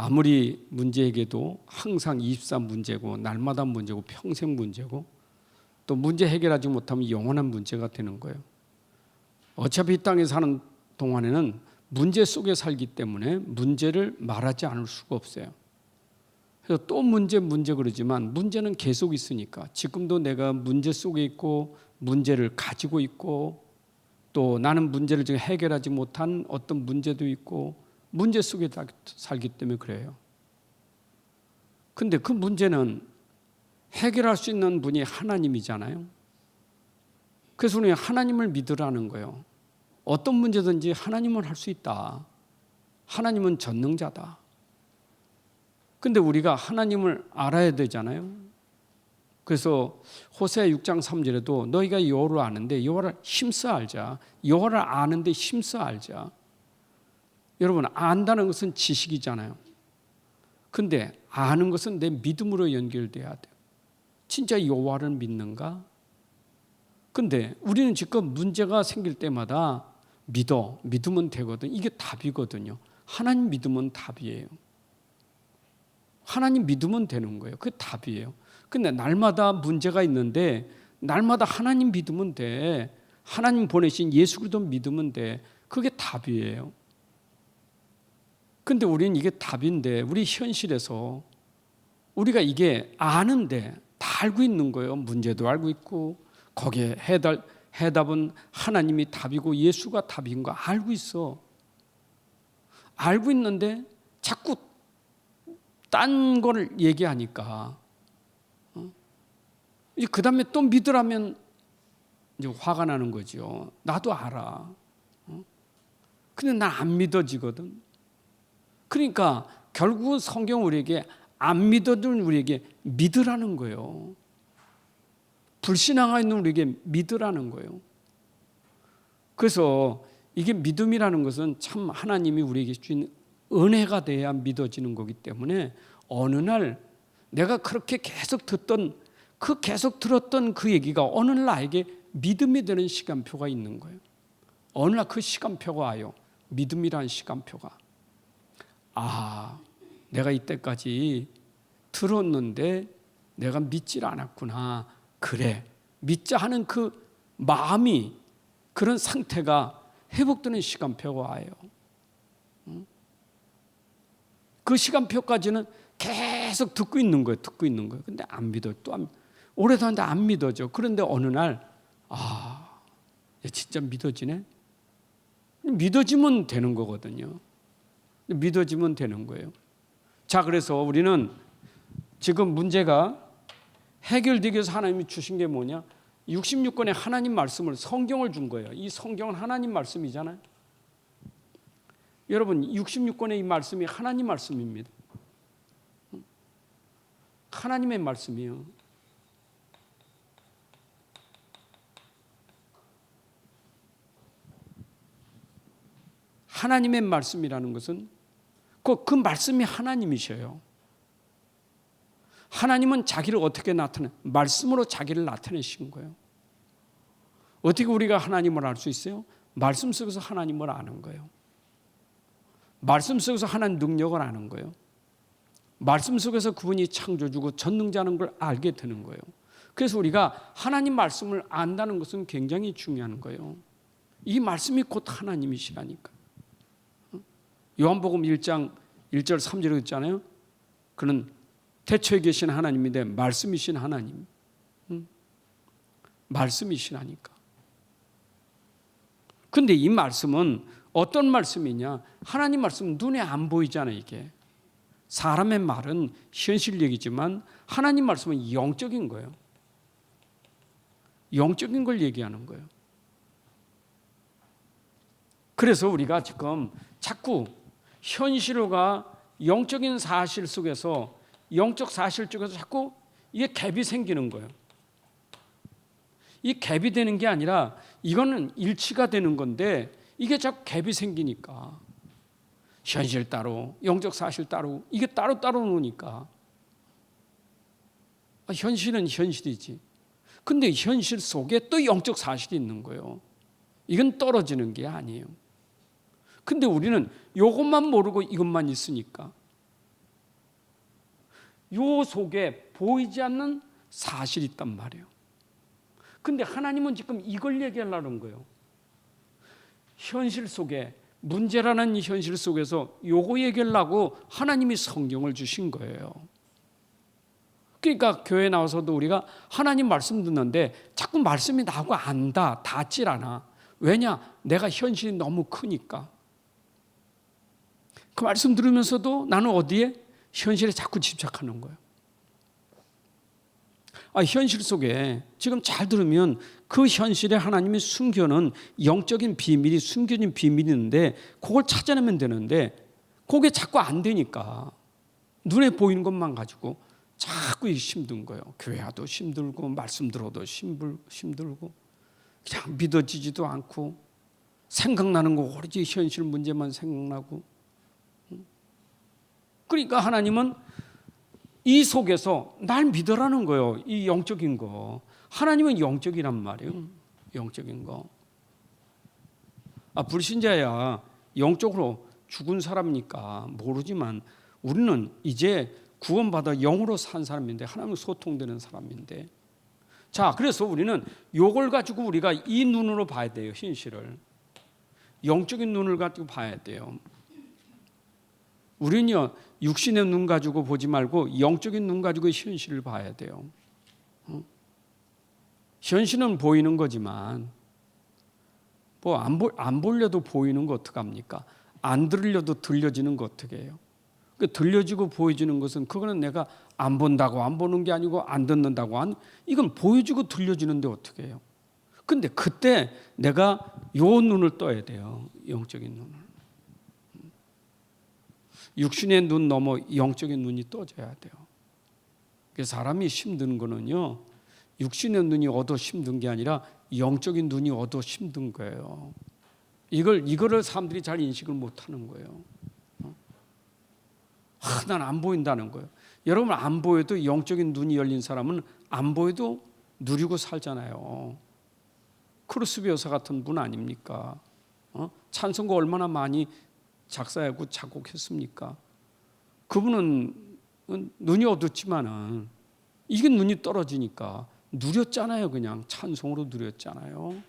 아무리 문제에게도 항상 24 문제고 날마다 문제고 평생 문제고 또 문제 해결하지 못하면 영원한 문제가 되는 거예요. 어차피 이 땅에 사는 동안에는 문제 속에 살기 때문에 문제를 말하지 않을 수가 없어요. 그래서 또 문제 그러지만 문제는 계속 있으니까 지금도 내가 문제 속에 있고 문제를 가지고 있고 또 나는 문제를 지금 해결하지 못한 어떤 문제도 있고 문제 속에 살기 때문에 그래요. 근데 그 문제는 해결할 수 있는 분이 하나님이잖아요. 그래서 우리는 하나님을 믿으라는 거예요. 어떤 문제든지 하나님은 할 수 있다. 하나님은 전능자다. 근데 우리가 하나님을 알아야 되잖아요. 그래서 호세아 6장 3절에도 너희가 여호와를 아는데 여호와를 힘써 알자. 여호와를 아는데 힘써 알자. 여러분, 안다는 것은 지식이잖아요. 근데 아는 것은 내 믿음으로 연결돼야 돼요. 진짜 여호와를 믿는가? 근데 우리는 지금 문제가 생길 때마다 믿으면 되거든. 이게 답이거든요. 하나님 믿으면 답이에요. 하나님 믿으면 되는 거예요. 그게 답이에요. 근데 날마다 문제가 있는데 날마다 하나님 믿으면 돼. 하나님 보내신 예수 그리스도 믿으면 돼. 그게 답이에요. 근데 우리는 이게 답인데 우리 현실에서 우리가 이게 아는데 다 알고 있는 거예요. 문제도 알고 있고 거기에 해답은 하나님이 답이고 예수가 답인 거 알고 있어. 알고 있는데 자꾸 딴 거를 얘기하니까 이제 그 다음에 또 믿으라면 이제 화가 나는 거죠. 나도 알아. 근데 난 안 믿어지거든. 그러니까 결국은 성경 우리에게 안 믿어준 우리에게 믿으라는 거예요. 불신앙하고 있는 우리에게 믿으라는 거예요. 그래서 이게 믿음이라는 것은 참 하나님이 우리에게 주신 은혜가 돼야 믿어지는 거기 때문에 어느 날 내가 그렇게 계속 들었던 그 얘기가 어느 날 나에게 믿음이 되는 시간표가 있는 거예요. 어느 날 그 시간표가 와요. 믿음이라는 시간표가. 아, 내가 이때까지 들었는데 내가 믿질 않았구나. 그래, 믿자 하는 그 마음이 그런 상태가 회복되는 시간표가 와요. 그 시간표까지는 계속 듣고 있는 거예요. 근데 안 믿어요. 오래도 하는데 안 믿어져. 그런데 어느 날 진짜 믿어지네. 믿어지면 되는 거거든요. 믿어지면 되는 거예요. 자, 그래서 우리는 지금 문제가 해결되기 위해서 하나님이 주신 게 뭐냐? 66권의 하나님 말씀을, 성경을 준 거예요. 이 성경은 하나님 말씀이잖아요. 여러분, 66권의 이 말씀이 하나님 말씀입니다. 하나님의 말씀이에요. 하나님의 말씀이라는 것은 그 말씀이 하나님이셔요. 하나님은 자기를 어떻게 말씀으로 자기를 나타내신 거예요. 어떻게 우리가 하나님을 알 수 있어요? 말씀 속에서 하나님을 아는 거예요. 말씀 속에서 하나님 능력을 아는 거예요. 말씀 속에서 그분이 창조주고 전능자는 걸 알게 되는 거예요. 그래서 우리가 하나님 말씀을 안다는 것은 굉장히 중요한 거예요. 이 말씀이 곧 하나님이시라니까. 요한복음 1장 1절 3절에 있잖아요. 그는 태초에 계신 하나님인데 말씀이신 하나님. 말씀이시라니까. 근데 이 말씀은 어떤 말씀이냐? 하나님 말씀은 눈에 안 보이잖아요, 이게. 사람의 말은 현실적이지만 하나님 말씀은 영적인 거예요. 영적인 걸 얘기하는 거예요. 그래서 우리가 지금 자꾸 현실과 영적인 사실 속에서 영적 사실 쪽에서 자꾸 이게 갭이 생기는 거예요. 이 갭이 되는 게 아니라 이거는 일치가 되는 건데 이게 자꾸 갭이 생기니까 현실 따로 영적 사실 따로 이게 따로 노니까 현실은 현실이지. 근데 현실 속에 또 영적 사실이 있는 거예요. 이건 떨어지는 게 아니에요. 근데 우리는 이것만 모르고 이것만 있으니까 요 속에 보이지 않는 사실이 있단 말이에요. 근데 하나님은 지금 이걸 얘기하려는 거예요. 현실 속에, 문제라는 이 현실 속에서 요거 얘기하려고 하나님이 성경을 주신 거예요. 그러니까 교회 나와서도 우리가 하나님 말씀 듣는데 자꾸 말씀이 나하고 안 닿질 않아. 왜냐? 내가 현실이 너무 크니까. 그 말씀 들으면서도 나는 어디에? 현실에 자꾸 집착하는 거예요. 현실 속에 지금 잘 들으면 그 현실에 하나님이 숨겨놓은 영적인 비밀이, 숨겨진 비밀이 있는데 그걸 찾아내면 되는데 그게 자꾸 안 되니까 눈에 보이는 것만 가지고 자꾸 힘든 거예요. 교회 와도 힘들고 말씀 들어도 힘들고 그냥 믿어지지도 않고 생각나는 거 오로지 현실 문제만 생각나고. 그러니까 하나님은 이 속에서 날 믿으라는 거예요. 이 영적인 거. 하나님은 영적이란 말이에요. 영적인 거. 불신자야 영적으로 죽은 사람이니까 모르지만 우리는 이제 구원받아 영으로 산 사람인데 하나님과 소통되는 사람인데, 자, 그래서 우리는 요걸 가지고 우리가 이 눈으로 봐야 돼요. 현실을 영적인 눈을 가지고 봐야 돼요. 우리는요 육신의 눈 가지고 보지 말고 영적인 눈 가지고 현실을 봐야 돼요. 현실은 보이는 거지만 뭐 안 보려도 보이는 거 어떡합니까? 안 들려도 들려지는 거 어떻게 해요? 들려지고 보여지는 것은 그거는 내가 안 본다고 안 보는 게 아니고 안 듣는다고 이건 보여지고 들려지는데 어떻게 해요? 근데 그때 내가 요 눈을 떠야 돼요. 영적인 눈을. 육신의 눈 넘어 영적인 눈이 떠져야 돼요. 사람이 힘든 거는요 육신의 눈이 얻어 힘든 게 아니라 영적인 눈이 얻어 힘든 거예요. 이거를 사람들이 잘 인식을 못하는 거예요. 난 안 보인다는 거예요. 여러분, 안 보여도 영적인 눈이 열린 사람은 안 보여도 누리고 살잖아요. 크루스비 여사 같은 분 아닙니까? 찬송가 얼마나 많이 작사하고 작곡했습니까? 그분은 눈이 어둡지만은 이게 눈이 떨어지니까 누렸잖아요. 그냥 찬송으로 누렸잖아요.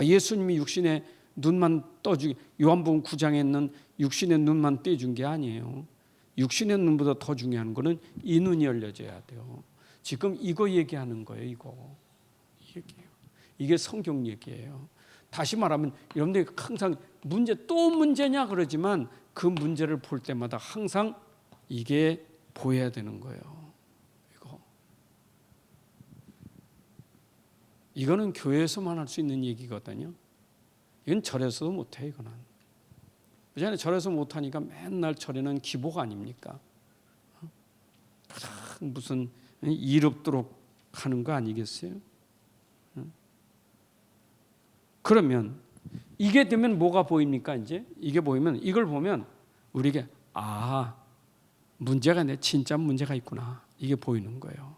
예수님이 육신의 눈만 떠주기, 요한복음 9장에 있는 육신의 눈만 떼준 게 아니에요. 육신의 눈보다 더 중요한 거는 이 눈이 열려져야 돼요. 지금 이거 얘기하는 거예요. 이거 얘기예요. 이게 성경 얘기예요. 다시 말하면 여러분들이 항상 또 문제냐 그러지만 그 문제를 볼 때마다 항상 이게 보여야 되는 거예요. 이거는 교회에서만 할 수 있는 얘기거든요. 이건 절에서도 못해. 이거는 그잖아요. 절에서 못하니까 맨날 절에는 기복 아닙니까? 무슨 일 없도록 하는 거 아니겠어요? 그러면 이게 되면 뭐가 보입니까? 이제 이게 보이면, 이걸 보면 우리에게 문제가 진짜 문제가 있구나, 이게 보이는 거예요.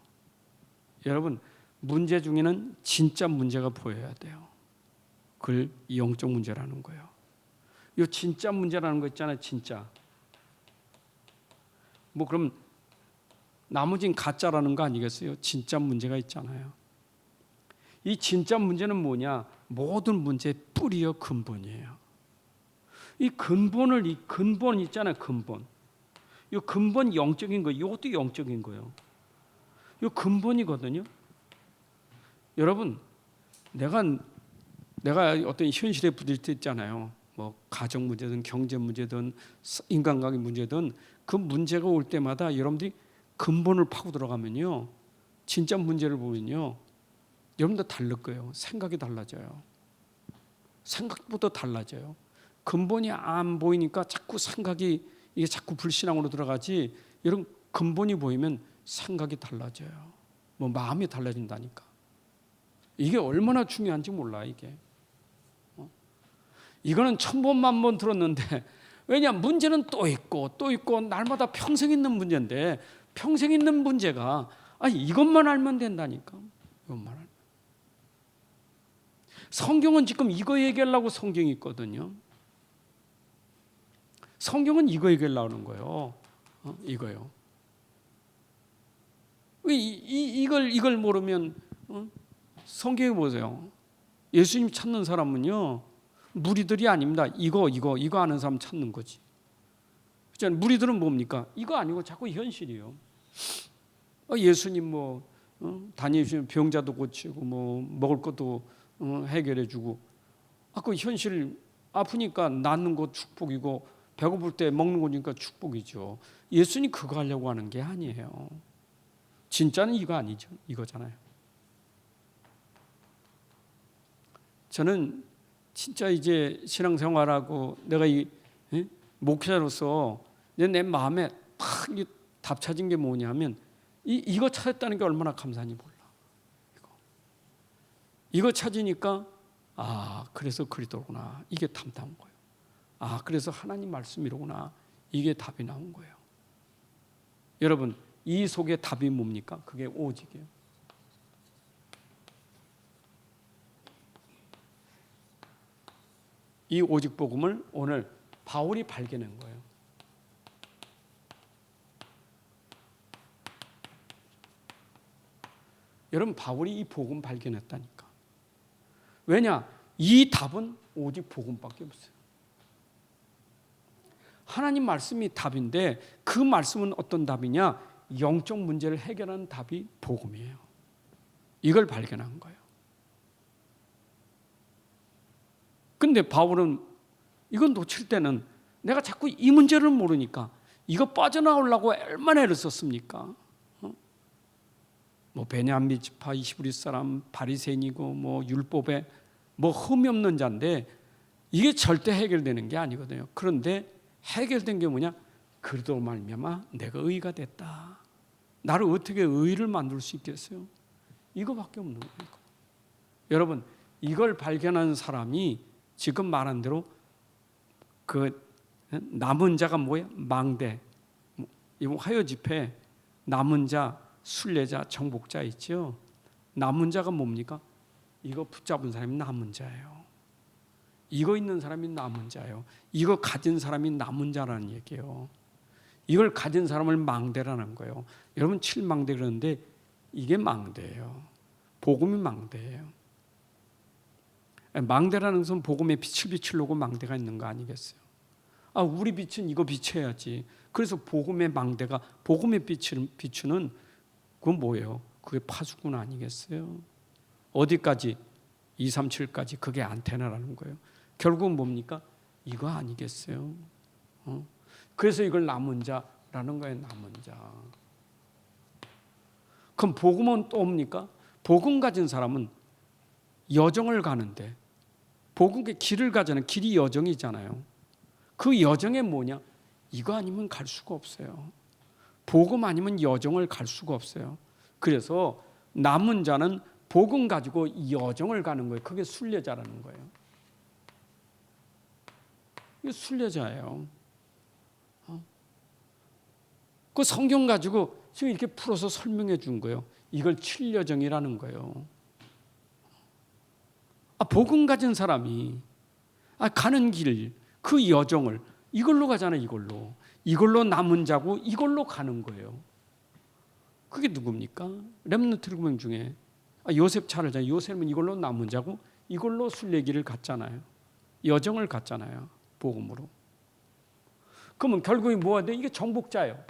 여러분, 문제 중에는 진짜 문제가 보여야 돼요. 그걸 영적 문제라는 거예요. 이 진짜 문제라는 거 있잖아요. 진짜. 그럼 나머지는 가짜라는 거 아니겠어요? 진짜 문제가 있잖아요. 이 진짜 문제는 뭐냐? 모든 문제의 뿌리요 근본이에요. 이 근본 있잖아요. 근본. 이 근본 영적인 거, 이것도 영적인 거예요. 이 근본이거든요. 여러분, 내가 어떤 현실에 부딪힐 때 있잖아요. 가정 문제든 경제 문제든 인간관계 문제든 그 문제가 올 때마다 여러분들이 근본을 파고 들어가면요, 진짜 문제를 보면요, 여러분들 다를 거예요. 생각이 달라져요. 생각보다 달라져요. 근본이 안 보이니까 자꾸 생각이 이게 자꾸 불신앙으로 들어가지. 여러분, 근본이 보이면 생각이 달라져요. 마음이 달라진다니까. 이게 얼마나 중요한지 몰라. 이게 이거는 1000번 만번 들었는데, 왜냐, 문제는 또 있고 날마다 평생 있는 문제인데, 평생 있는 문제가 이것만 알면 된다니까. 이것만 알면. 성경은 지금 이거 얘기하려고 성경이 있거든요. 성경은 이거 얘기하려는 거예요. 이거요. 이걸 모르면 성경에 보세요. 예수님 찾는 사람은요 무리들이 아닙니다. 이거 아는 사람 찾는 거지. 그렇잖아요. 무리들은 뭡니까? 이거 아니고 자꾸 현실이에요. 예수님 다니시면 병자도 고치고 먹을 것도 해결해주고. 그 현실 아프니까 낫는 거 축복이고 배고플 때 먹는 거니까 축복이죠. 예수님 그거 하려고 하는 게 아니에요. 진짜는 이거 아니죠. 이거잖아요. 저는 진짜 이제 신앙생활하고 내가 목회자로서 내 마음에 탁 답 찾은 게 뭐냐면 이거 찾았다는 게 얼마나 감사한지 몰라. 이거 찾으니까 그래서 그리스도구나. 이게 답 나온 거예요. 그래서 하나님 말씀이로구나. 이게 답이 나온 거예요. 여러분 이 속에 답이 뭡니까? 그게 오직이에요. 이 오직 복음을 오늘 바울이 발견한 거예요. 여러분 바울이 이 복음 발견했다니까. 왜냐? 이 답은 오직 복음밖에 없어요. 하나님 말씀이 답인데 그 말씀은 어떤 답이냐? 영적 문제를 해결하는 답이 복음이에요. 이걸 발견한 거예요. 근데 바울은 이건 놓칠 때는 내가 자꾸 이 문제를 모르니까 이거 빠져나오려고 얼마나 애를 썼습니까? 베냐민 지파 히브리 사람 바리새인이고 율법에 흠이 없는 자인데 이게 절대 해결되는 게 아니거든요. 그런데 해결된 게 뭐냐? 그리스도 말미암아 내가 의가 됐다. 나를 어떻게 의를 만들 수 있겠어요? 이거밖에 없는 거니까. 여러분 이걸 발견한 사람이 지금 말한 대로 그 남은 자가 뭐예요? 망대. 이번 화요 집회 남은 자, 순례자, 정복자 있죠. 남은 자가 뭡니까? 이거 붙잡은 사람이 남은 자예요. 이거 있는 사람이 남은 자예요. 이거 가진 사람이 남은 자라는 얘기예요. 이걸 가진 사람을 망대라는 거예요. 여러분 7망대 그러는데 이게 망대예요. 복음이 망대예요. 망대라는 것은 복음의 빛을 비추려고 망대가 있는 거 아니겠어요? 우리 빛은 이거 비춰야지. 그래서 복음의 망대가 복음의 빛을 비추는 그건 뭐예요? 그게 파수꾼 아니겠어요? 어디까지? 237까지 그게 안테나라는 거예요. 결국은 뭡니까? 이거 아니겠어요? 그래서 이걸 남은 자라는 거예요. 남은 자. 그럼 복음은 또 뭡니까? 복음 가진 사람은 여정을 가는데 복음의 길을 가잖아요. 길이 여정이잖아요. 그 여정에 뭐냐? 이거 아니면 갈 수가 없어요. 복음 아니면 여정을 갈 수가 없어요. 그래서 남은 자는 복음 가지고 여정을 가는 거예요. 그게 순례자라는 거예요. 이게 순례자예요. 그 성경 가지고 지금 이렇게 풀어서 설명해 준 거예요. 이걸 칠여정이라는 거예요. 복음 가진 사람이 가는 길, 그 여정을 이걸로 가잖아요. 이걸로 남은 자고 이걸로 가는 거예요. 그게 누굽니까? 렘넌트 명 중에 요셉 차례잖아요. 요셉은 이걸로 남은 자고 이걸로 순례길을 갔잖아요. 여정을 갔잖아요. 복음으로. 그러면 결국에 뭐가 돼? 이게 정복자예요.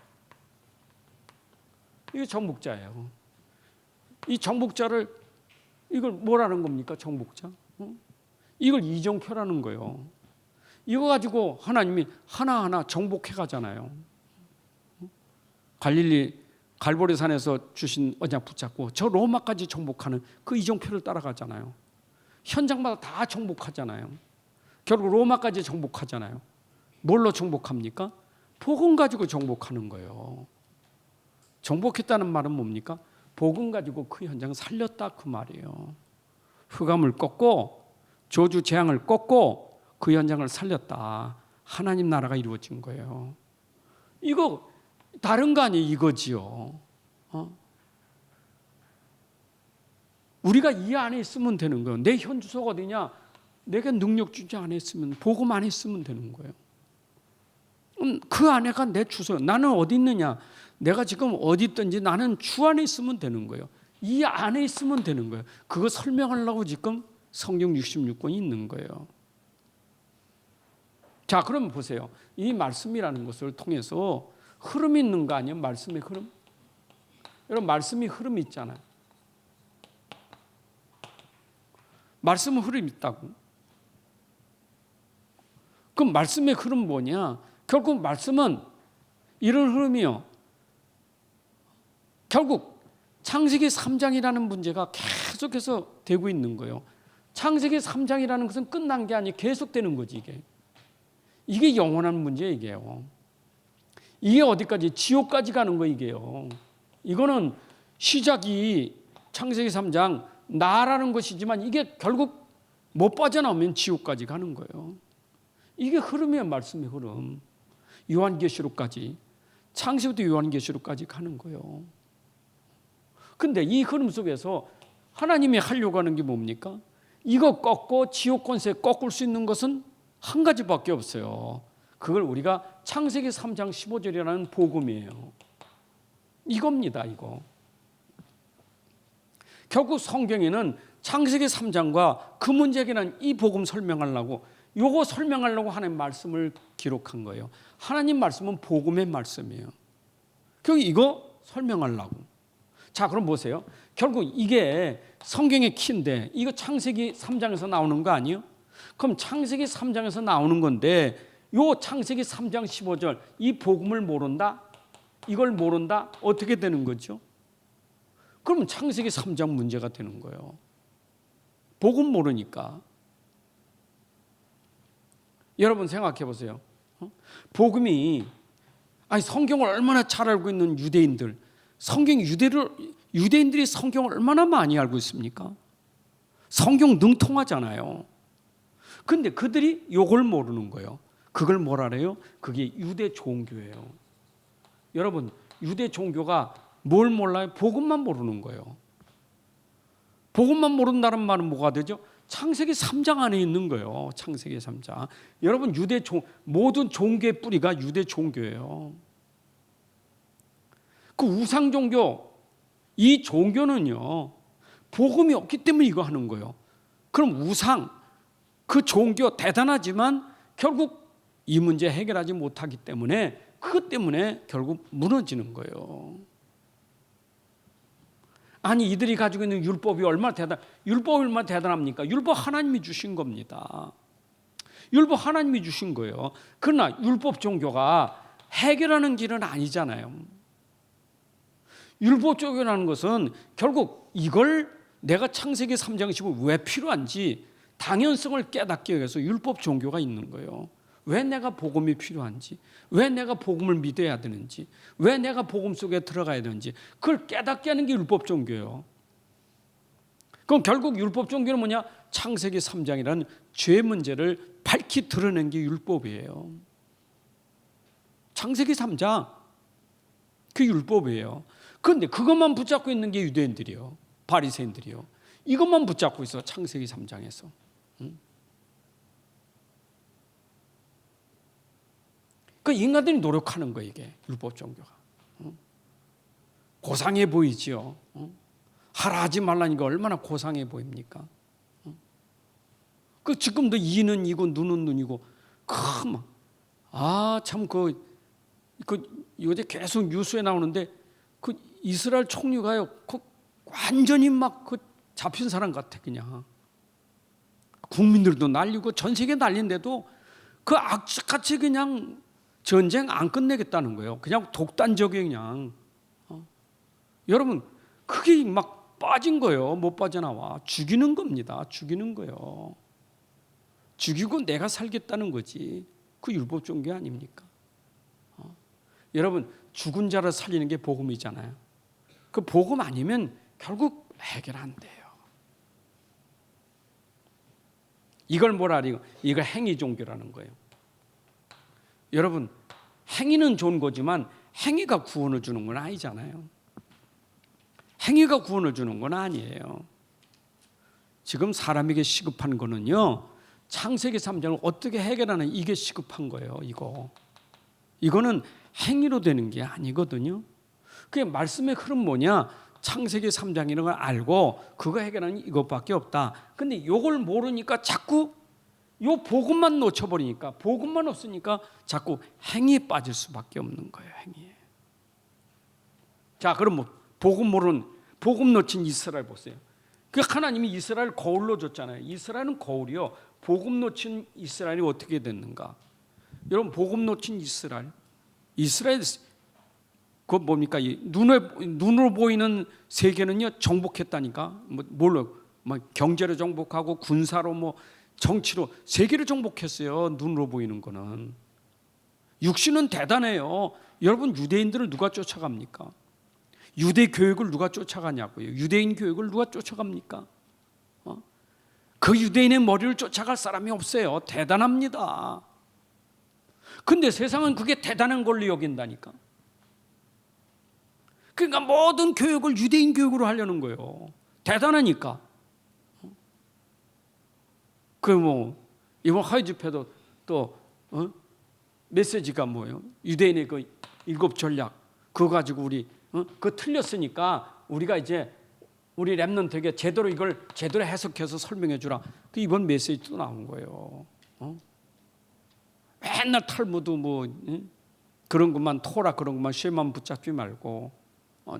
이게 정복자예요. 이 정복자를 이걸 뭐라는 겁니까? 정복자? 이걸 이정표라는 거예요. 이거 가지고 하나님이 하나하나 정복해 가잖아요. 갈릴리 갈보리산에서 주신 언약 붙잡고 저 로마까지 정복하는 그 이정표를 따라가잖아요. 현장마다 다 정복하잖아요. 결국 로마까지 정복하잖아요. 뭘로 정복합니까? 복음 가지고 정복하는 거예요. 정복했다는 말은 뭡니까? 복음 가지고 그 현장 살렸다 그 말이에요. 흑암을 꺾고 저주 재앙을 꺾고 그 현장을 살렸다. 하나님 나라가 이루어진 거예요. 이거 다른 거 아니에요? 이거지요. 우리가 이 안에 있으면 되는 거예요. 내 현주소가 어디냐? 내가 능력 주지 안에 있으면 복음 안에 있으면 되는 거예요. 그 안에가 내 주소예요. 나는 어디 있느냐? 내가 지금 어디 있든지 나는 주 안에 있으면 되는 거예요. 이 안에 있으면 되는 거예요. 그거 설명하려고 지금 성경 66권이 있는 거예요. 자, 그럼 보세요. 이 말씀이라는 것을 통해서 흐름이 있는 거 아니에요? 말씀의 흐름? 여러분, 말씀이 흐름이 있잖아요. 말씀은 흐름이 있다고. 그럼 말씀의 흐름 뭐냐? 결국 말씀은 이런 흐름이요. 결국 창세기 3장이라는 문제가 계속해서 되고 있는 거예요. 창세기 3장이라는 것은 끝난 게 아니에요. 계속되는 거지 이게. 이게 영원한 문제예요. 이게요. 이게 어디까지? 지옥까지 가는 거예요. 이게요. 이거는 시작이 창세기 3장 나라는 것이지만 이게 결국 못 빠져나오면 지옥까지 가는 거예요. 이게 흐름이에요. 말씀의 흐름. 요한계시록까지, 창세기부터 요한계시록까지 가는 거예요. 근데 이 흐름 속에서 하나님이 하려고 하는 게 뭡니까? 이거 꺾고 지옥 권세 꺾을 수 있는 것은 한 가지밖에 없어요. 그걸 우리가 창세기 3장 15절이라는 복음이에요. 이겁니다. 이거. 결국 성경에는 창세기 3장과 그 문제 해결한 이 복음 설명하려고, 요거 설명하려고 하나님 말씀을 기록한 거예요. 하나님 말씀은 복음의 말씀이에요. 결국 이거 설명하려고. 자, 그럼 보세요. 결국 이게 성경의 키인데 이거 창세기 3장에서 나오는 거 아니에요? 그럼 창세기 3장에서 나오는 건데 요 창세기 3장 15절 이 복음을 모른다? 이걸 모른다? 어떻게 되는 거죠? 그러면 창세기 3장 문제가 되는 거예요. 복음 모르니까. 여러분 생각해 보세요. 복음이, 아니 성경을 얼마나 잘 알고 있는 유대인들, 유대인들이 성경을 얼마나 많이 알고 있습니까? 성경 능통하잖아요. 근데 그들이 요걸 모르는 거예요. 그걸 뭐라 그래요? 그게 유대 종교예요. 여러분, 유대 종교가 뭘 몰라요? 복음만 모르는 거예요. 복음만 모른다는 말은 뭐가 되죠? 창세기 3장 안에 있는 거예요. 창세기 3장. 여러분, 모든 종교의 뿌리가 유대 종교예요. 그 우상 종교, 이 종교는요, 복음이 없기 때문에 이거 하는 거예요. 그럼 우상, 그 종교 대단하지만 결국 이 문제 해결하지 못하기 때문에 그것 때문에 결국 무너지는 거예요. 아니, 이들이 가지고 있는 율법이 얼마나 대단합니까? 율법 하나님이 주신 겁니다. 율법 하나님이 주신 거예요. 그러나 율법 종교가 해결하는 길은 아니잖아요. 율법 종교라는 것은 결국 이걸 내가 창세기 3장 15 왜 필요한지 당연성을 깨닫기 위해서 율법 종교가 있는 거예요. 왜 내가 복음이 필요한지, 왜 내가 복음을 믿어야 되는지, 왜 내가 복음 속에 들어가야 되는지 그걸 깨닫게 하는 게 율법 종교예요. 그럼 결국 율법 종교는 뭐냐? 창세기 3장이라는 죄 문제를 밝히 드러낸 게 율법이에요. 창세기 3장 그 율법이에요. 그런데 그것만 붙잡고 있는 게 유대인들이요, 바리새인들이요. 이것만 붙잡고 있어. 창세기 3장에서. 그 인간들이 노력하는 거예요. 이게 율법 종교가. 고상해 보이지요. 하라 하지 말라니까 얼마나 고상해 보입니까? 그 지금도 이는 이고 눈은 눈이고 참 요새 계속 뉴스에 나오는데 그 이스라엘 총리가요, 그 완전히 막 그 잡힌 사람 같아. 그냥 국민들도 날리고 전 세계 날린데도 그 악착같이 그냥 전쟁 안 끝내겠다는 거예요. 그냥 독단적이 그냥. 여러분, 그게 막 빠진 거예요. 못 빠져나와. 죽이는 겁니다. 죽이는 거예요. 죽이고 내가 살겠다는 거지. 그 율법 종교 아닙니까? 여러분, 죽은 자를 살리는 게 복음이잖아요. 그 복음 아니면 결국 해결 안 돼요. 이걸 뭐라 그래요? 이걸 행위 종교라는 거예요. 여러분, 행위는 좋은 거지만 행위가 구원을 주는 건 아니잖아요. 행위가 구원을 주는 건 아니에요. 지금 사람에게 시급한 거는요, 창세기 3장을 어떻게 해결하는 이게 시급한 거예요. 이거는 행위로 되는 게 아니거든요. 그 말씀의 흐름 뭐냐? 창세기 3장이라는 걸 알고 그거 해결하는 이것밖에 없다. 근데 이걸 모르니까 자꾸 요 복음만 놓쳐버리니까, 복음만 없으니까 자꾸 행위에 빠질 수밖에 없는 거예요. 행위에. 자, 그럼 뭐 복음 모르는, 복음 놓친 이스라엘 보세요. 그 하나님이 이스라엘 거울로 줬잖아요. 이스라엘은 거울이요. 복음 놓친 이스라엘이 어떻게 됐는가? 여러분, 복음 놓친 이스라엘 그거 뭡니까? 눈으로 보이는 세계는요 정복했다니까. 뭘로? 경제로 정복하고 군사로 뭐 정치로 세계를 정복했어요. 눈으로 보이는 거는. 육신은 대단해요. 여러분, 유대인들을 누가 쫓아갑니까? 유대 교육을 누가 쫓아가냐고요. 유대인 교육을 누가 쫓아갑니까? 그 유대인의 머리를 쫓아갈 사람이 없어요. 대단합니다. 근데 세상은 그게 대단한 걸로 여긴다니까. 그러니까 모든 교육을 유대인 교육으로 하려는 거예요. 대단하니까. 그 뭐 이번 화요 집회도 또 메시지가 뭐예요? 유대인의 그 7 전략 그거 가지고 우리 그거 틀렸으니까 우리가 이제 우리 렘넌트에게 제대로 이걸 제대로 해석해서 설명해 주라. 그 이번 메시지도 나온 거예요. 맨날 탈무드 뭐 그런 것만, 토라 그런 것만 쉐만 붙잡지 말고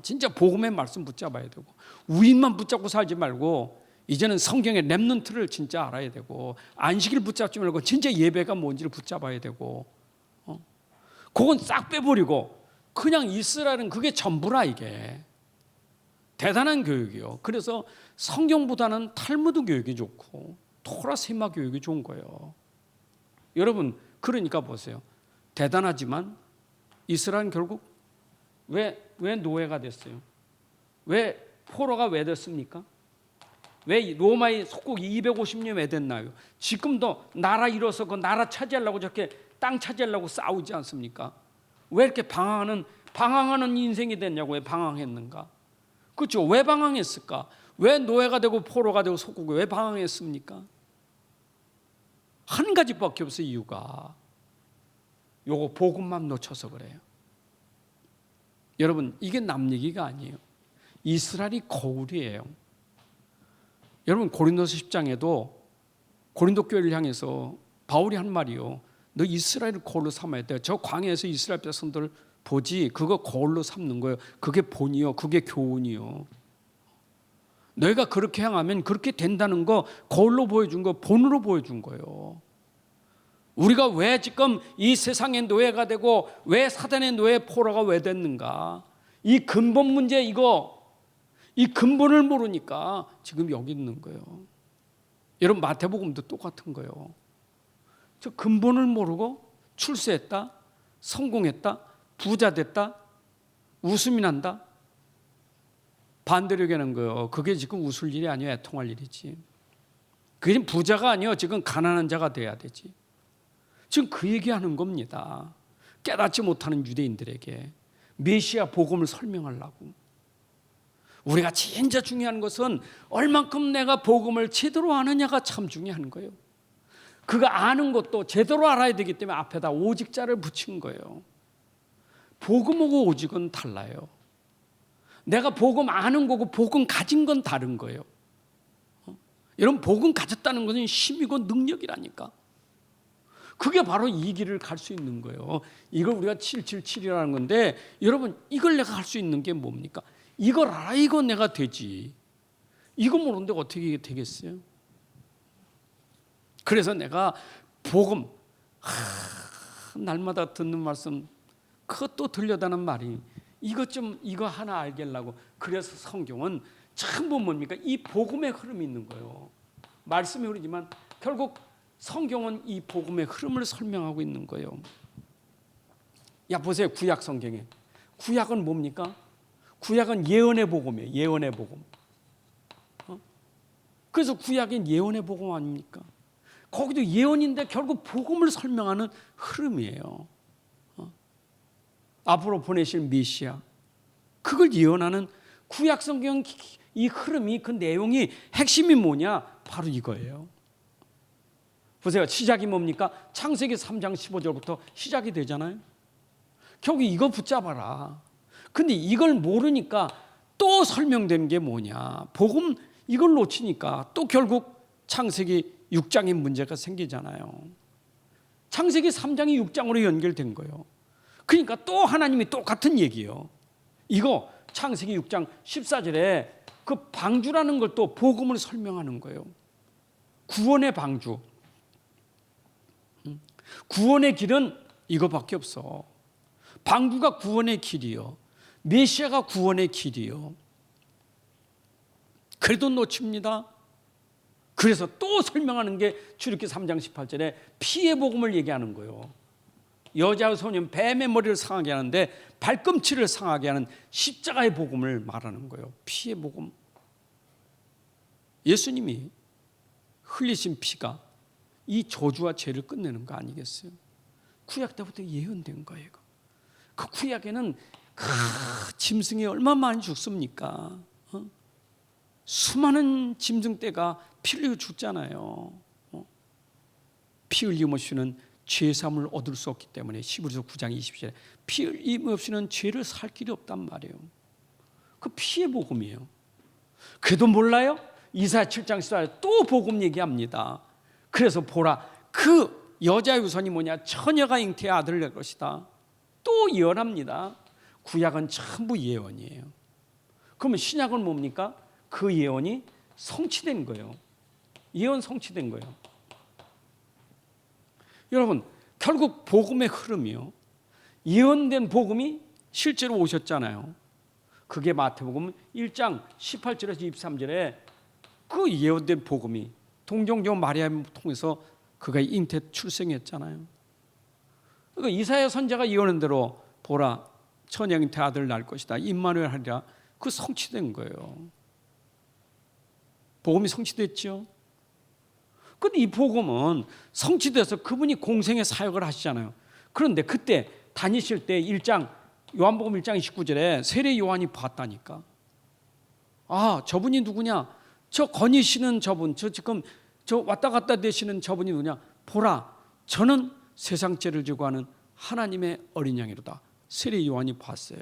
진짜 복음의 말씀 붙잡아야 되고, 우인만 붙잡고 살지 말고 이제는 성경의 렘넌트를 진짜 알아야 되고, 안식일 붙잡지 말고 진짜 예배가 뭔지를 붙잡아야 되고, 그건 싹 빼버리고 그냥 이스라엘은 그게 전부라. 이게 대단한 교육이요. 그래서 성경보다는 탈무드 교육이 좋고 토라 세마 교육이 좋은 거예요. 여러분, 그러니까 보세요. 대단하지만 이스라엘은 결국 왜 노예가 됐어요? 왜 포로가 왜 됐습니까? 왜 로마의 속국이 250년 왜 됐나요? 지금도 나라 잃어서 그 나라 차지하려고 저렇게 땅 차지하려고 싸우지 않습니까? 왜 이렇게 방황하는 인생이 됐냐고. 왜 방황했는가? 그렇죠. 왜 방황했을까? 왜 노예가 되고 포로가 되고 속국이 왜 방황했습니까? 한 가지밖에 없어요. 이유가 요거 복음만 놓쳐서 그래요. 여러분, 이게 남 얘기가 아니에요. 이스라엘이 거울이에요. 여러분, 고린도서 10장에도 고린도 교회를 향해서 바울이 한 말이요. 너 이스라엘을 거울로 삼아야 돼. 저 광야에서 이스라엘 백성들 보지. 그거 거울로 삼는 거예요. 그게 본이요. 그게 교훈이요. 너희가 그렇게 행하면 그렇게 된다는 거 거울로 보여준 거, 본으로 보여준 거예요. 우리가 왜 지금 이 세상의 노예가 되고 왜 사단의 노예 포로가 왜 됐는가? 이 근본 문제, 이 근본을 모르니까 지금 여기 있는 거예요. 여러분, 마태복음도 똑같은 거예요. 저 근본을 모르고 출세했다, 성공했다, 부자 됐다, 웃음이 난다. 반대로 얘기하는 거예요. 그게 지금 웃을 일이 아니에요. 애통할 일이지. 그게 부자가 아니에요. 지금 가난한 자가 돼야 되지. 지금 그 얘기하는 겁니다. 깨닫지 못하는 유대인들에게 메시아 복음을 설명하려고. 우리가 진짜 중요한 것은 얼만큼 내가 복음을 제대로 아느냐가 참 중요한 거예요. 그거 아는 것도 제대로 알아야 되기 때문에 앞에다 오직자를 붙인 거예요. 복음하고 오직은 달라요. 내가 복음 아는 거고 복음 가진 건 다른 거예요. 여러분, 복음 가졌다는 것은 힘이고 능력이라니까. 그게 바로 이 길을 갈 수 있는 거예요. 이걸 우리가 777이라는 건데, 여러분, 이걸 내가 할 수 있는 게 뭡니까? 이걸 알아, 이거 내가 되지. 이거 모르는데 어떻게 되겠어요? 그래서 내가 복음, 날마다 듣는 말씀, 그것도 들려다는 말이 이거 하나 알겠라고. 그래서 성경은 전부 뭡니까? 이 복음의 흐름이 있는 거예요. 말씀이 흐르지만 결국 성경은 이 복음의 흐름을 설명하고 있는 거예요. 야, 보세요. 구약 성경에. 구약은 뭡니까? 구약은 예언의 복음이에요. 예언의 복음. 그래서 구약은 예언의 복음 아닙니까? 거기도 예언인데 결국 복음을 설명하는 흐름이에요. 앞으로 보내실 메시아, 그걸 예언하는 구약 성경 이 흐름이, 그 내용이 핵심이 뭐냐? 바로 이거예요. 보세요. 시작이 뭡니까? 창세기 3장 15절부터 시작이 되잖아요. 결국 이거 붙잡아라. 근데 이걸 모르니까 또 설명되는 게 뭐냐? 복음 이걸 놓치니까 또 결국 창세기 6장의 문제가 생기잖아요. 창세기 3장이 6장으로 연결된 거예요. 그러니까 또 하나님이 똑같은 얘기예요. 이거 창세기 6장 14절에 그 방주라는 걸 또 복음을 설명하는 거예요. 구원의 방주. 구원의 길은 이거밖에 없어. 방주가 구원의 길이요. 메시아가 구원의 길이요. 그래도 놓칩니다. 그래서 또 설명하는 게 출애굽기 3장 18절에 피의 복음을 얘기하는 거예요. 여자와 소년 뱀의 머리를 상하게 하는데 발꿈치를 상하게 하는 십자가의 복음을 말하는 거예요. 피의 복음. 예수님이 흘리신 피가 이 저주와 죄를 끝내는 거 아니겠어요? 구약 때부터 예언된 거예요. 그 구약에는 짐승이 얼마나 많이 죽습니까? 수많은 짐승떼가 피 흘리고 죽잖아요. 피 흘림 없이는 죄사함을 얻을 수 없기 때문에 히브리서 9장 20절에 피 흘림 없이는 죄를 살 길이 없단 말이에요. 그 피의 복음이에요. 그래도 몰라요? 이사야 7장 14절에 또 복음 얘기합니다. 그래서 보라, 그 여자의 후손이 뭐냐? 처녀가 잉태의 아들을 낼 것이다. 또 예언합니다. 구약은 전부 예언이에요. 그러면 신약은 뭡니까? 그 예언이 성취된 거예요. 예언 성취된 거예요. 여러분, 결국 복음의 흐름이요. 예언된 복음이 실제로 오셨잖아요. 그게 마태복음 1장 18절에서 23절에 그 예언된 복음이 동정녀 마리아를 통해서 그가 잉태 출생했잖아요. 그러니까 이사야 선지자가 예언한 대로 보라, 처녀 잉태 아들을 낳을 것이다. 임마누엘 하리라. 그 성취된 거예요. 복음이 성취됐죠. 근데 이 복음은 성취돼서 그분이 공생의 사역을 하시잖아요. 그런데 그때 다니실 때 요한복음 1장 29절에 세례 요한이 봤다니까. 아, 저분이 누구냐? 저 거니시는 저분, 지금 왔다 갔다 되시는 저분이 누구냐? 보라, 저는 세상 죄를 지고 하는 하나님의 어린 양이로다. 세례 요한이 봤어요.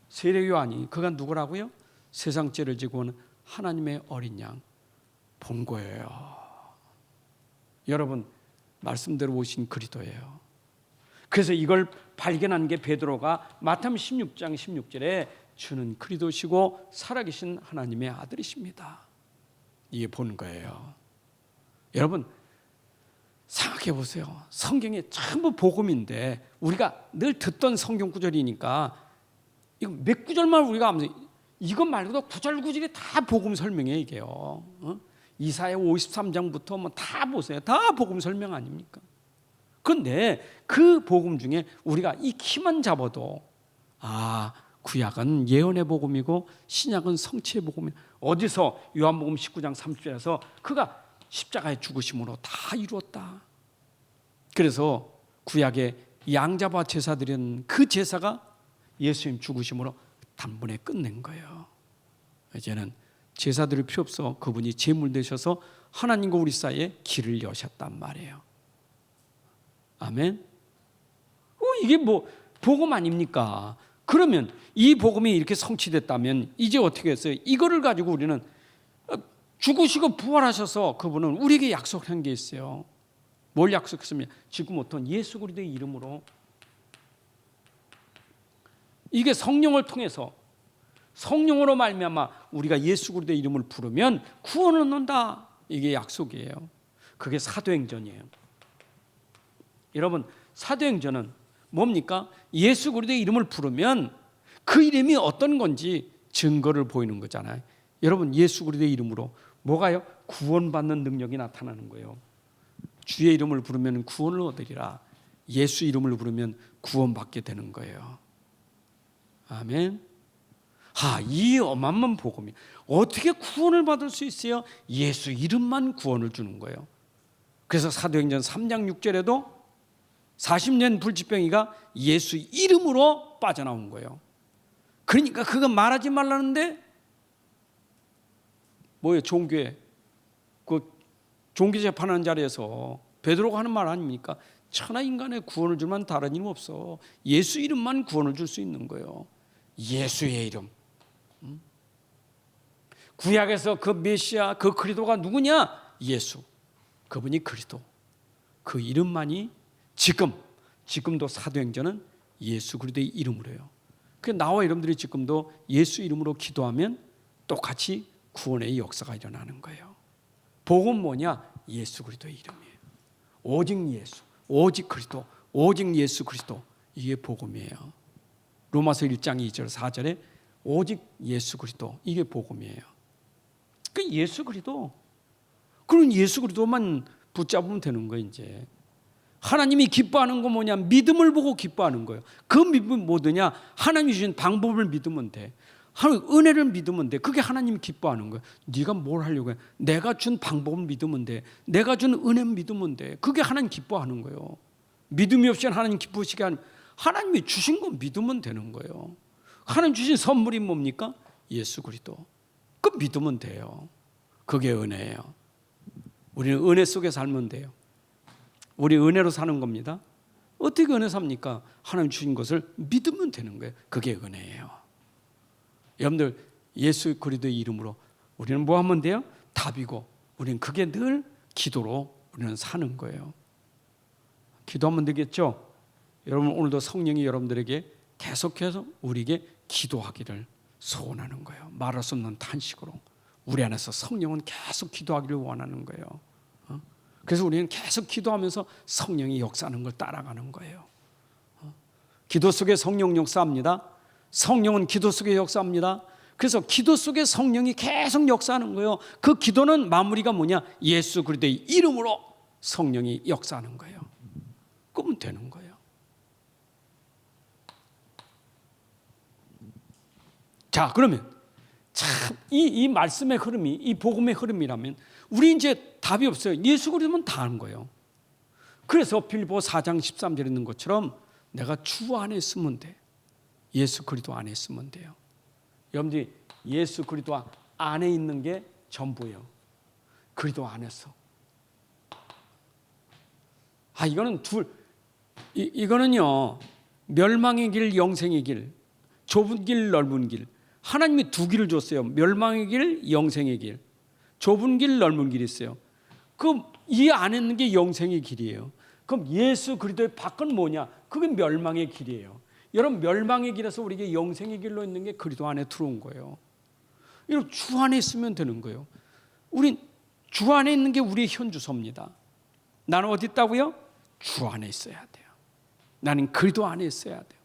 세례 요한이 그가 누구라고요? 세상 죄를 지고 하는 하나님의 어린 양 본 거예요. 여러분, 말씀대로 오신 그리스도예요. 그래서 이걸 발견한 게 베드로가 마태복음 16장 16절에 주는 그리스도시고 살아계신 하나님의 아들이십니다. 이게 본 거예요. 여러분, 생각해 보세요. 성경에 전부 복음인데 우리가 늘 듣던 성경 구절이니까 이거 몇 구절만 우리가 이것 말고도 구절구절이 다 복음 설명이에요. 이게요. 이사야 53장부터 뭐 다 보세요. 다 복음 설명 아닙니까? 그런데 그 복음 중에 우리가 이 키만 잡아도 구약은 예언의 복음이고 신약은 성취의 복음이에요. 어디서 요한복음 19장 30절에서 그가 십자가의 죽으심으로 다 이루었다. 그래서 구약의 양자와 제사 드리는 그 제사가 예수님 죽으심으로 단번에 끝낸 거예요. 이제는 제사 드릴 필요 없어. 그분이 제물 되셔서 하나님과 우리 사이에 길을 여셨단 말이에요. 아멘. 이게 뭐 복음 아닙니까? 그러면 이 복음이 이렇게 성취됐다면 이제 어떻게 했어요? 이거를 가지고 우리는 죽으시고 부활하셔서 그분은 우리에게 약속한 게 있어요. 뭘 약속했습니까? 지금부터 예수 그리스도의 이름으로, 이게 성령을 통해서 성령으로 말미암아 우리가 예수 그리스도의 이름을 부르면 구원을 얻는다. 이게 약속이에요. 그게 사도행전이에요. 여러분, 사도행전은 뭡니까? 예수 그리스도의 이름을 부르면 그 이름이 어떤 건지 증거를 보이는 거잖아요. 여러분, 예수 그리스도의 이름으로 뭐가요? 구원받는 능력이 나타나는 거예요. 주의 이름을 부르면 구원을 얻으리라. 예수 이름을 부르면 구원받게 되는 거예요. 아멘. 이 어마어마한 복음이 어떻게 구원을 받을 수 있어요? 예수 이름만 구원을 주는 거예요. 그래서 사도행전 3장 6절에도 40년 불치병이가 예수 이름으로 빠져나온 거예요. 그러니까 그거 말하지 말라는데 뭐예요? 종교에 그 종교 재판하는 자리에서 베드로가 하는 말 아닙니까? 천하 인간의 구원을 주면 다른 이름 없어. 예수 이름만 구원을 줄 수 있는 거예요. 예수의 이름. 구약에서 그 메시아, 그 그리스도가 누구냐? 예수. 그분이 그리스도. 그 이름만이 지금도 사도행전은 예수 그리스도의 이름으로 해요. 그 나와 여러분들이 지금도 예수 이름으로 기도하면 똑같이 구원의 역사가 일어나는 거예요. 복음 뭐냐? 예수 그리스도의 이름이에요. 오직 예수, 오직 그리스도, 오직 예수 그리스도. 이게 복음이에요. 로마서 1장 2절 4절에 오직 예수 그리스도. 이게 복음이에요. 그 예수 그리스도. 그런 예수 그리스도만 붙잡으면 되는 거예요. 이제 하나님이 기뻐하는 건 뭐냐? 믿음을 보고 기뻐하는 거예요. 그 믿음은 뭐냐? 하나님이 주신 방법을 믿으면 돼. 은혜를 믿으면 돼. 그게 하나님이 기뻐하는 거예요. 네가 뭘 하려고 해? 내가 준 방법을 믿으면 돼. 내가 준 은혜를 믿으면 돼. 그게 하나님 기뻐하는 거예요. 믿음이 없이는 하나님 기쁘시게 하는, 하나님이 주신 거 믿으면 되는 거예요. 하나님 주신 선물이 뭡니까? 예수 그리스도. 그 믿으면 돼요. 그게 은혜예요. 우리는 은혜 속에 살면 돼요. 우리 은혜로 사는 겁니다. 어떻게 은혜 삽니까? 하나님 주신 것을 믿으면 되는 거예요. 그게 은혜예요. 여러분들 예수 그리스도의 이름으로 우리는 뭐 하면 돼요? 답이고 우리는 그게 늘 기도로 우리는 사는 거예요. 기도하면 되겠죠? 여러분 오늘도 성령이 여러분들에게 계속해서 우리에게 기도하기를 소원하는 거예요. 말할 수 없는 탄식으로 우리 안에서 성령은 계속 기도하기를 원하는 거예요. 그래서 우리는 계속 기도하면서 성령이 역사하는 걸 따라가는 거예요. 기도 속에 성령 역사합니다. 성령은 기도 속에 역사합니다. 그래서 기도 속에 성령이 계속 역사하는 거예요. 그 기도는 마무리가 뭐냐? 예수 그리스도의 이름으로 성령이 역사하는 거예요. 그러면 되는 거예요. 자, 그러면 참 이 말씀의 흐름이, 이 복음의 흐름이라면 우리 이제 답이 없어요. 예수 그리스도면 다 하는 거예요. 그래서 빌립보 4장 13절에 있는 것처럼 내가 주 안에 있으면 돼. 예수 그리스도 안에 있으면 돼요. 여러분들이 예수 그리스도 안에 있는 게 전부예요. 그리스도 안에서. 이거는요, 멸망의 길, 영생의 길, 좁은 길, 넓은 길. 하나님이 두 길을 줬어요. 멸망의 길, 영생의 길. 좁은 길, 넓은 길이 있어요. 그럼 이 안에 있는 게 영생의 길이에요. 그럼 예수 그리스도의 밖은 뭐냐? 그게 멸망의 길이에요. 여러분 멸망의 길에서 우리에게 영생의 길로 있는 게 그리스도 안에 들어온 거예요. 여러분 주 안에 있으면 되는 거예요. 우린 주 안에 있는 게 우리의 현주소입니다. 나는 어디 있다고요? 주 안에 있어야 돼요. 나는 그리스도 안에 있어야 돼요.